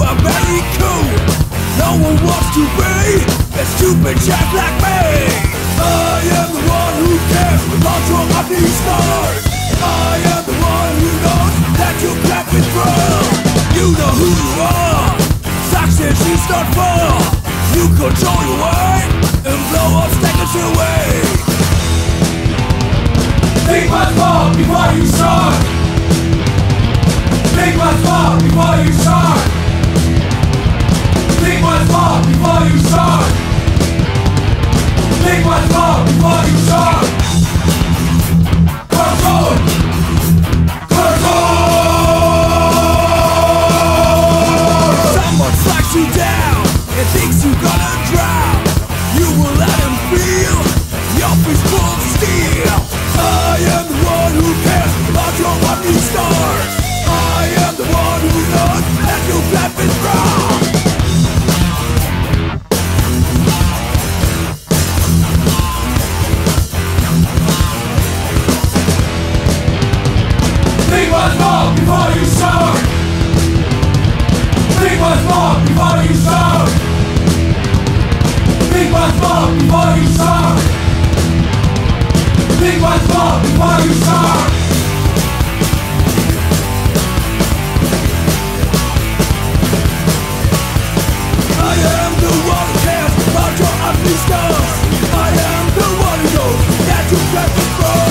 are very cool. No one wants to be a stupid chap like me. I am the one who cares about your ugly scars. I am the one who knows that you can't be through. You know who you are. Success is not far. You control your way and blow obstacles away. Think much more before you start. Think much more before you start. Think much more before you start. Think much more before you start. Control. Someone slacks you down and thinks you're gonna drown. You will let him feel your fist full of steel. I am the one who cares about your lucky stars. I am the one who knows that you can't be wrong. Think much more before you start. Think much more before you start. Think much more before you start. Think much more before you start. I am the one who cares about your ugly scars. I am the one who knows that you can't be wrong.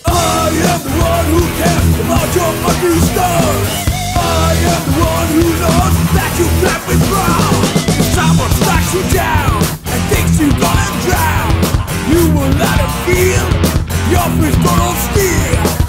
I am the one who cares about your ugly stars. I am the one who knows that you can't be wrong. If someone strikes you down and thinks you're gonna drown, you will let him feel your fist full of steel.